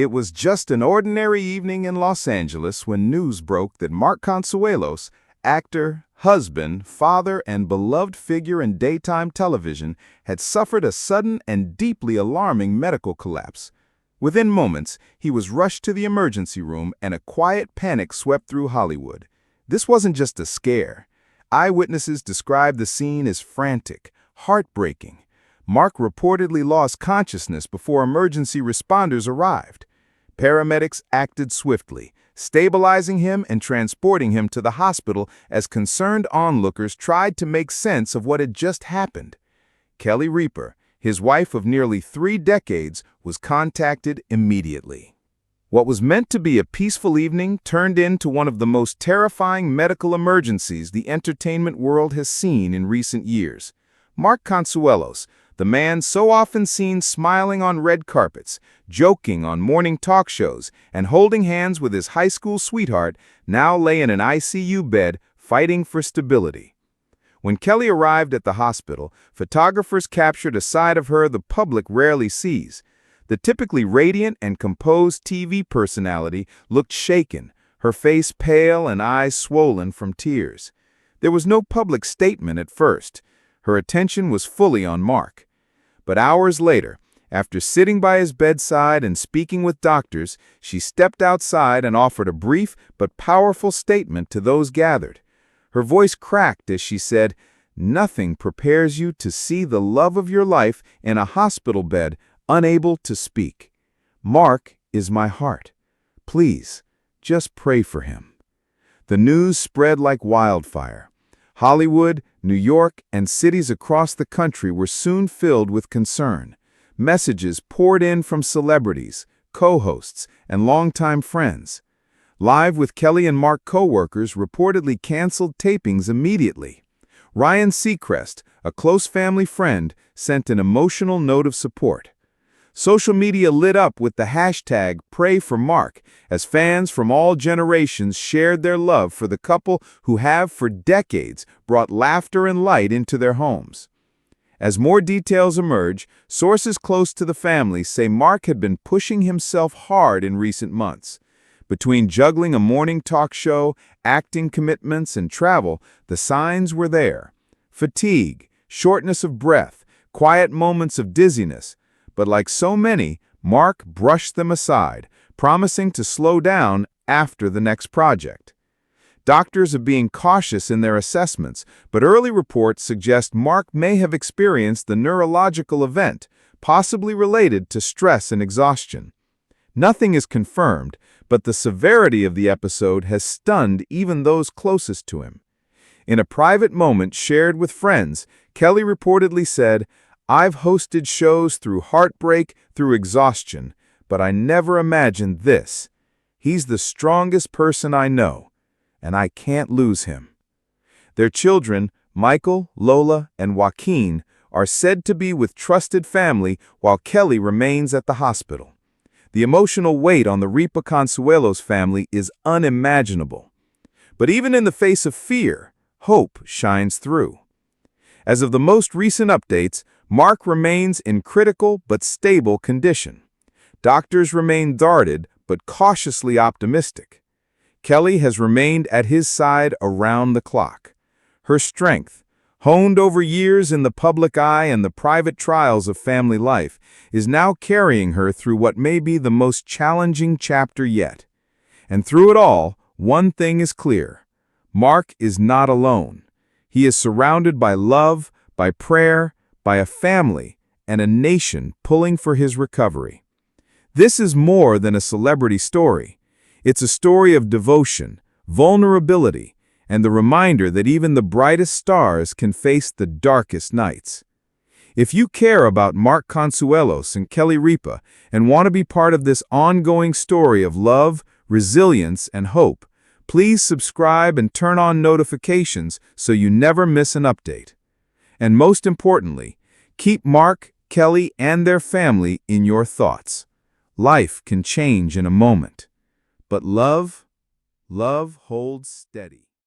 It was just an ordinary evening in Los Angeles when news broke that Mark Consuelos, actor, husband, father, and beloved figure in daytime television, had suffered a sudden and deeply alarming medical collapse. Within moments, he was rushed to the emergency room and a quiet panic swept through Hollywood. This wasn't just a scare. Eyewitnesses described the scene as frantic, heartbreaking. Mark reportedly lost consciousness before emergency responders arrived. Paramedics acted swiftly, stabilizing him and transporting him to the hospital as concerned onlookers tried to make sense of what had just happened. Kelly Ripa, his wife of nearly 3 decades, was contacted immediately. What was meant to be a peaceful evening turned into one of the most terrifying medical emergencies the entertainment world has seen in recent years. Mark Consuelos, the man so often seen smiling on red carpets, joking on morning talk shows, and holding hands with his high school sweetheart, now lay in an ICU bed fighting for stability. When Kelly arrived at the hospital, photographers captured a side of her the public rarely sees. The typically radiant and composed TV personality looked shaken, her face pale and eyes swollen from tears. There was no public statement at first. Her attention was fully on Mark. But hours later, after sitting by his bedside and speaking with doctors, she stepped outside and offered a brief but powerful statement to those gathered. Her voice cracked as she said, "Nothing prepares you to see the love of your life in a hospital bed, unable to speak. Mark is my heart. Please, just pray for him." The news spread like wildfire. Hollywood, New York, and cities across the country were soon filled with concern. Messages poured in from celebrities, co-hosts, and longtime friends. Live with Kelly and Mark co-workers reportedly canceled tapings immediately. Ryan Seacrest, a close family friend, sent an emotional note of support. Social media lit up with the hashtag #PrayForMark as fans from all generations shared their love for the couple who have for decades brought laughter and light into their homes. As more details emerge, sources close to the family say Mark had been pushing himself hard in recent months. Between juggling a morning talk show, acting commitments, and travel, the signs were there. Fatigue, shortness of breath, quiet moments of dizziness. But like so many, Mark brushed them aside, promising to slow down after the next project. Doctors are being cautious in their assessments, but early reports suggest Mark may have experienced the neurological event, possibly related to stress and exhaustion. Nothing is confirmed, but the severity of the episode has stunned even those closest to him. In a private moment shared with friends, Kelly reportedly said, "I've hosted shows through heartbreak, through exhaustion, but I never imagined this. He's the strongest person I know, and I can't lose him." Their children, Michael, Lola, and Joaquin, are said to be with trusted family while Kelly remains at the hospital. The emotional weight on the Ripa Consuelos family is unimaginable. But even in the face of fear, hope shines through. As of the most recent updates, Mark remains in critical but stable condition. Doctors remain guarded but cautiously optimistic. Kelly has remained at his side around the clock. Her strength, honed over years in the public eye and the private trials of family life, is now carrying her through what may be the most challenging chapter yet. And through it all, one thing is clear. Mark is not alone. He is surrounded by love, by prayer, by a family, and a nation pulling for his recovery. This is more than a celebrity story. It's a story of devotion, vulnerability, and the reminder that even the brightest stars can face the darkest nights. If you care about Mark Consuelos and Kelly Ripa and want to be part of this ongoing story of love, resilience, and hope, please subscribe and turn on notifications so you never miss an update. And most importantly, keep Mark, Kelly, and their family in your thoughts. Life can change in a moment, but love holds steady.